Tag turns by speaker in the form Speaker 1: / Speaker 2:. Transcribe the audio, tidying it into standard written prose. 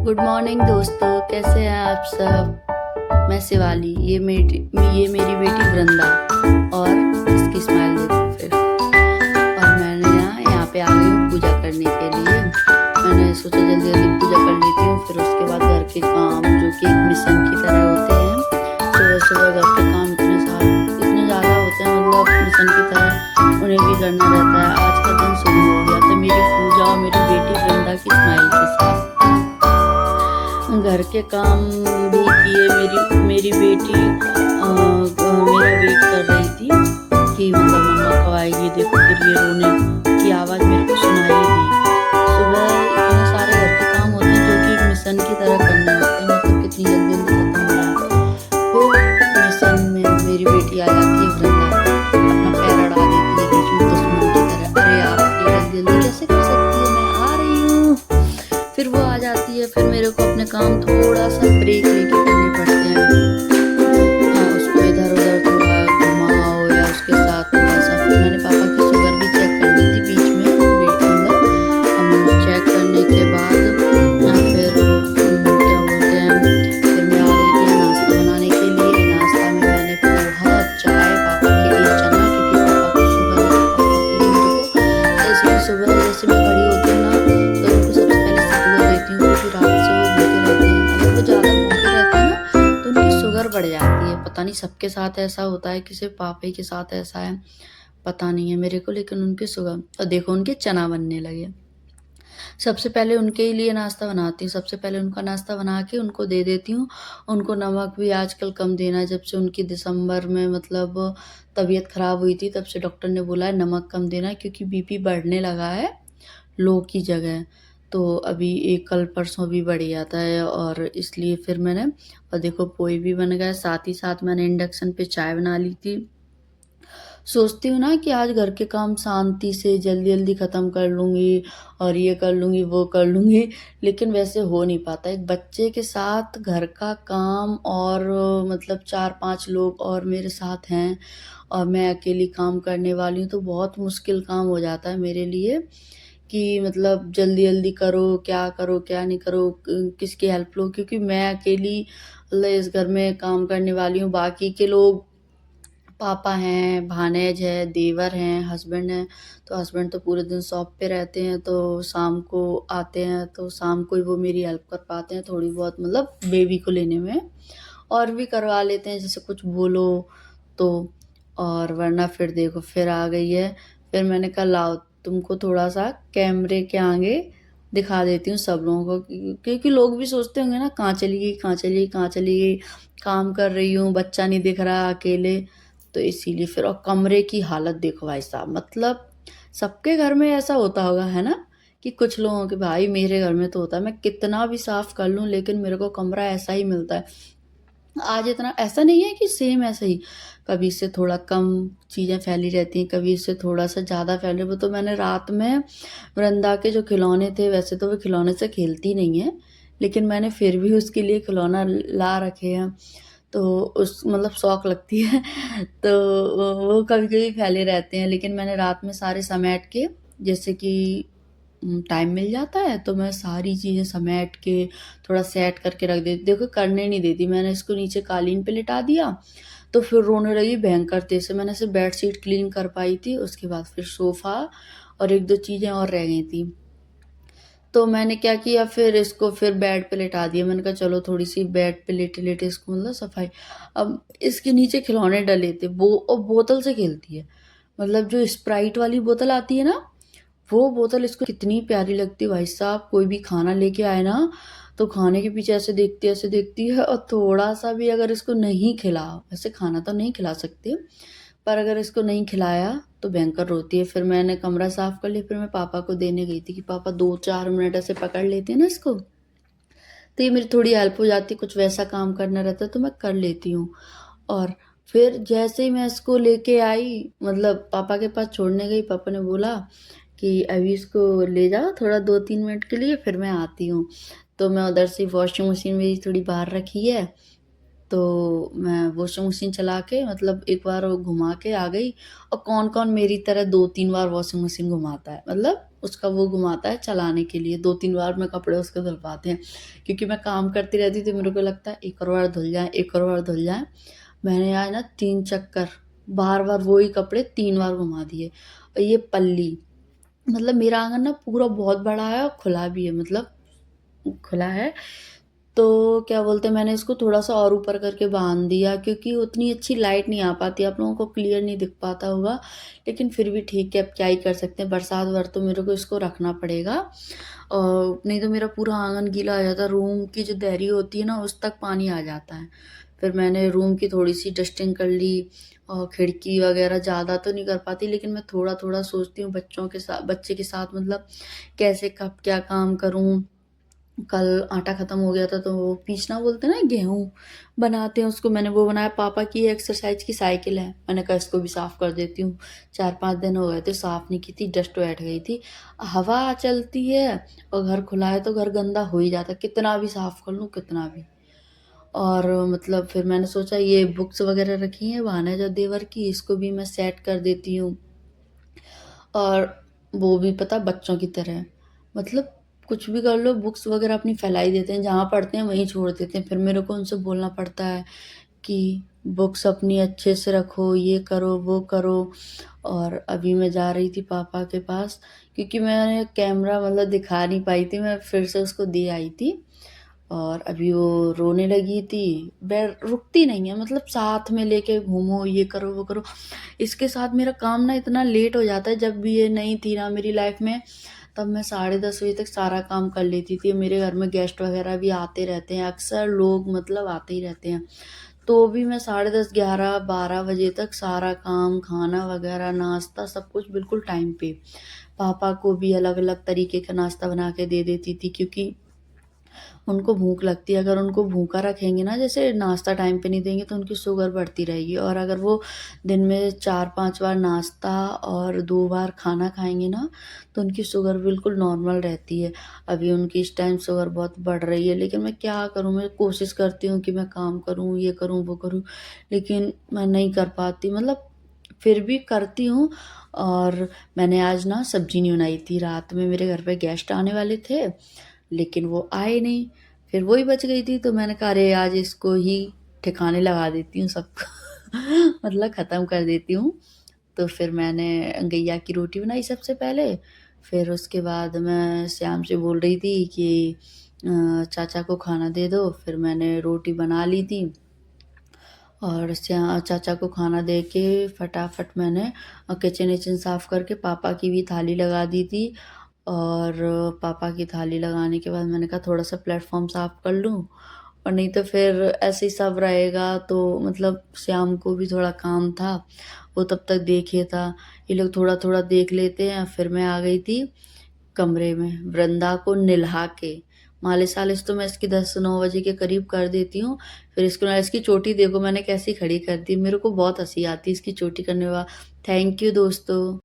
Speaker 1: Good morning दोस्तों, कैसे हैं आप सब। मैं शिवाली, ये मेरी बेटी वृंदा और इसकी स्माइल देखो फिर। और मैंने यहाँ पे आ गई हूँ पूजा करने के लिए। मैंने सोचा जल्दी जल्दी पूजा कर लेती हूँ, फिर उसके बाद घर के काम जो कि एक मिशन की तरह होते हैं। सुबह सुबह घर के काम इतने ज़्यादा होते हैं, मतलब मिशन की तरह उन्हें भी करना रहता है। आज का दिन शुरू हो गया था मेरी पूजा और मेरी बेटी वृंदा की स्माइल के साथ। घर के काम भी किए। मेरी बेटी मेरा वेट कर रही थी कि मतलब मम्मा कब आएगी। देखो फिर ये रोने की आवाज़ मेरे को सुनाई दी। सुबह इतने सारे घर के काम होते हैं जो कि एक मिशन की तरह करने होते हैं, मतलब कितनी जल्दी जल्दी खत्म हो जाते हैं। फिर मिशन में मेरी बेटी आ जाती है वृंदा, अपना पैर अड़ा देती है बीच में दुश्मन की तरह। अरे आप ये जल्दी जल्दी कैसे कर सकती है, मैं आ रही हूँ। फिर वो आ जाती है, फिर मेरे को अपने काम थोड़ा सा ब्रेक लेके करने पड़ते हैं। उसको इधर उधर थोड़ा घुमाओ या उसके साथ थोड़ा सा। फिर मैंने पापा की शुगर भी चेक कर ली थी बीच में वेट अंदर। चेक करने के बाद फिर क्या बोलते हैं, फिर मैं आ गई थी नाश्ता बनाने के लिए। नाश्ता में मैंने पोहा, चाय, पापा के लिए चना, क्योंकि पापा को शुगर है। तो पापा के लिए मेरे को ऐसे ही सुबह जैसे मैं खड़ी होती हूँ ना, तो उनको सबसे पहले सतुआ देती हूँ, क्योंकि रात से वो भूखे रहते हैं। अगर वो ज़्यादा भूखे रहते हैं ना तो उनकी शुगर बढ़ जाती है। पता नहीं सबके साथ ऐसा होता है कि सिर्फ पापा ही के साथ ऐसा है, पता नहीं है मेरे को, लेकिन उनकी शुगर। और देखो उनके चना बनने लगे। सबसे पहले उनके ही लिए नाश्ता बनाती हूँ। सबसे पहले उनका नाश्ता बना के उनको दे देती हूँ। उनको नमक भी आजकल कम देना है। जब से उनकी दिसंबर में मतलब तबीयत ख़राब हुई थी, तब से डॉक्टर ने बोला है नमक कम देना है, क्योंकि बीपी बढ़ने लगा है लो की जगह। तो अभी एक कल परसों भी बढ़ जाता है, और इसलिए फिर मैंने, और देखो पोई भी बन गया। साथ ही साथ मैंने इंडक्शन पे चाय बना ली थी। सोचती हूँ ना कि आज घर के काम शांति से जल्दी जल्दी ख़त्म कर लूँगी और ये कर लूँगी वो कर लूँगी, लेकिन वैसे हो नहीं पाता। एक बच्चे के साथ घर का काम और मतलब 4-5 लोग और मेरे साथ हैं, और मैं अकेली काम करने वाली हूँ, तो बहुत मुश्किल काम हो जाता है मेरे लिए कि मतलब जल्दी जल्दी करो क्या नहीं करो, किसकी हेल्प लो, क्योंकि मैं अकेली मतलब इस घर में काम करने वाली हूँ। बाकी के लोग पापा हैं, भानेज है, देवर हैं, हस्बैंड हैं। तो हस्बैंड तो पूरे दिन शॉप पे रहते हैं, तो शाम को आते हैं, तो शाम को ही वो मेरी हेल्प कर पाते हैं थोड़ी बहुत, मतलब बेबी को लेने में। और भी करवा लेते हैं जैसे कुछ बोलो तो। और वरना फिर देखो फिर आ गई है। फिर मैंने कहा लाओ तुमको थोड़ा सा कैमरे के आगे दिखा देती हूँ सब लोगों को, क्योंकि लोग भी सोचते होंगे ना कहाँ चली गई, कहाँ चली गई, कहाँ चली गई। काम कर रही हूँ, बच्चा नहीं दिख रहा अकेले, तो इसीलिए फिर। और कमरे की हालत देखो भाई साहब, मतलब सबके घर में ऐसा होता होगा है ना, कि कुछ लोगों के, भाई मेरे घर में तो होता है, मैं कितना भी साफ कर लूं लेकिन मेरे को कमरा ऐसा ही मिलता है। आज इतना ऐसा नहीं है कि सेम ऐसा ही, कभी इससे थोड़ा कम चीज़ें फैली रहती हैं, कभी इससे थोड़ा सा ज़्यादा फैले। वो तो मैंने रात में वृंदा के जो खिलौने थे, वैसे तो वो खिलौने से खेलती नहीं है, लेकिन मैंने फिर भी उसके लिए खिलौना ला रखे हैं, तो उस मतलब शौक लगती है। तो वो कभी कभी फैले रहते हैं, लेकिन मैंने रात में सारे समेट के, जैसे कि टाइम मिल जाता है तो मैं सारी चीज़ें समेट के थोड़ा सेट करके रख देती। देखो करने नहीं देती, मैंने इसको नीचे कालीन पे लिटा दिया, तो फिर रोने लगी भयंकर तेज से। मैंने सिर्फ बेड शीट क्लीन कर पाई थी, उसके बाद फिर सोफ़ा और एक दो चीज़ें और रह गई थी। तो मैंने क्या किया, फिर इसको फिर बेड पे लेटा दिया। मैंने कहा चलो थोड़ी सी बेड पे लेटे लेटे इसको मतलब सफाई। अब इसके नीचे खिलौने डले थे, वो और बोतल से खेलती है। मतलब जो स्प्राइट वाली बोतल आती है ना, वो बोतल इसको कितनी प्यारी लगती है भाई साहब। कोई भी खाना लेके आए ना, तो खाने के पीछे ऐसे देखती है, और थोड़ा सा भी अगर इसको नहीं खिला, वैसे खाना तो नहीं खिला सकते, पर अगर इसको नहीं खिलाया तो भयंकर रोती है। फिर मैंने कमरा साफ कर लिया, फिर मैं पापा को देने गई थी कि पापा 2-4 मिनट ऐसे पकड़ लेते हैं ना इसको, तो ये मेरी थोड़ी हेल्प हो जाती। कुछ वैसा काम करना रहता है तो मैं कर लेती हूँ। और फिर जैसे ही मैं इसको लेके आई, मतलब पापा के पास छोड़ने गई, पापा ने बोला कि अभी इसको ले जाओ थोड़ा 2-3 मिनट के लिए, फिर मैं आती हूँ। तो मैं उधर से वॉशिंग मशीन मेरी थोड़ी बाहर रखी है, तो मैं वॉशिंग मशीन चला के मतलब एक बार वो घुमा के आ गई। और कौन-कौन मेरी तरह 2-3 बार वॉशिंग मशीन घुमाता है, मतलब उसका वो घुमाता है चलाने के लिए, 2-3 बार में कपड़े उसके धुलवाते हैं। क्योंकि मैं काम करती रहती थी, मेरे को लगता है एक और बार धुल जाएँ, एक और बार धुल जाएँ। मैंने आज ना 3 चक्कर बार-बार वही कपड़े 3 बार घुमा दिए। और ये पल्ली, मतलब मेरा आँगन ना पूरा बहुत बड़ा है और खुला भी है, मतलब खुला है। तो क्या बोलते हैं, मैंने इसको थोड़ा-सा और ऊपर करके बाँध दिया क्योंकि उतनी अच्छी लाइट नहीं आ पाती, आप लोगों को क्लियर नहीं दिख पाता होगा। लेकिन फिर भी ठीक है, अब क्या ही कर सकते हैं, बरसात भर तो मेरे को इसको रखना पड़ेगा। नहीं तो मेरा पूरा आँगन गीला हो जाता है, रूम की जो दहरी होती है ना उस तक पानी आ जाता है। फिर मैंने रूम की थोड़ी-सी डस्टिंग कर ली और खिड़की वगैरह ज़्यादा तो नहीं कर पाती, लेकिन मैं थोड़ा-थोड़ा सोचती हूँ बच्चे के साथ मतलब कैसे कब क्या काम करूँ। कल आटा ख़त्म हो गया था तो वो पीसना बोलते हैं ना, गेहूँ बनाते हैं उसको, मैंने वो बनाया। पापा की एक्सरसाइज की साइकिल है, मैंने कहा इसको भी साफ़ कर देती हूँ। 4-5 दिन हो गए थे साफ़ नहीं की थी, डस्ट बैठ गई थी। हवा चलती है और घर खुला है तो घर गंदा हो ही जाता है, कितना भी साफ़ कर लूँ कितना भी। और मतलब फिर मैंने सोचा ये बुक्स वग़ैरह रखी हैं भानेजा देवर की, इसको भी मैं सेट कर देती हूँ। और वो भी पता बच्चों की तरह है, मतलब कुछ भी कर लो बुक्स वगैरह अपनी फैलाई देते हैं, जहाँ पढ़ते हैं वहीं छोड़ देते हैं। फिर मेरे को उनसे बोलना पड़ता है कि बुक्स अपनी अच्छे से रखो, ये करो, वो करो। और अभी मैं जा रही थी पापा के पास क्योंकि मैंने कैमरा मतलब दिखा नहीं पाई थी, मैं फिर से उसको दे आई थी। और अभी वो रोने लगी थी, रुकती नहीं है, मतलब साथ में लेके घूमो, ये करो, वो करो। इसके साथ मेरा काम ना इतना लेट हो जाता है, जब भी ये नहीं थी ना मेरी लाइफ में, तब मैं 10:30 बजे तक सारा काम कर लेती थी। मेरे घर में गेस्ट वगैरह भी आते रहते हैं, अक्सर लोग मतलब आते ही रहते हैं। तो भी मैं 10:30, 11, 12 बजे तक सारा काम, खाना वगैरह, नाश्ता सब कुछ बिल्कुल टाइम पे। पापा को भी अलग-अलग तरीके का नाश्ता बना के दे देती थी क्योंकि उनको भूख लगती है। अगर उनको भूखा रखेंगे ना, जैसे नाश्ता टाइम पे नहीं देंगे तो उनकी शुगर बढ़ती रहेगी। और अगर वो दिन में 4-5 बार नाश्ता और 2 बार खाना खाएँगे ना, तो उनकी शुगर बिल्कुल नॉर्मल रहती है। अभी उनकी इस टाइम शुगर बहुत बढ़ रही है, लेकिन मैं क्या करूँ? मैं कोशिश करती हूँ कि मैं काम करूँ, ये करूँ, वो करूँ, लेकिन मैं नहीं कर पाती, मतलब फिर भी करती हूँ। और मैंने आज ना सब्ज़ी नहीं बनाई थी, रात में मेरे घर पे गेस्ट आने वाले थे, लेकिन वो आए नहीं। फिर वही बच गई थी, तो मैंने कहा अरे आज इसको ही ठिकाने लगा देती हूँ सबको मतलब ख़त्म कर देती हूँ। तो फिर मैंने घिया की रोटी बनाई सबसे पहले, फिर उसके बाद मैं श्याम से बोल रही थी कि चाचा को खाना दे दो, फिर मैंने रोटी बना ली थी। और चाचा को खाना दे के फटाफट मैंने किचन-विचन साफ़ करके पापा की भी थाली लगा दी थी। और पापा की थाली लगाने के बाद मैंने कहा थोड़ा-सा प्लेटफ़ॉर्म साफ़ कर लूँ, और नहीं तो फिर ऐसे ही सब रहेगा तो मतलब श्याम को भी थोड़ा काम था, वो तब तक देखे था। ये लोग थोड़ा-थोड़ा देख लेते हैं, फिर मैं आ गई थी कमरे में, वृंदा को निल्हा के। मालिश-वालिश तो मैं इसकी 10-9 बजे के करीब कर देती हूँ। फिर इसकी चोटी देखो मैंने कैसी खड़ी कर दी, मेरे को बहुत हँसी आती है इसकी चोटी करने के बाद। थैंक यू दोस्तों।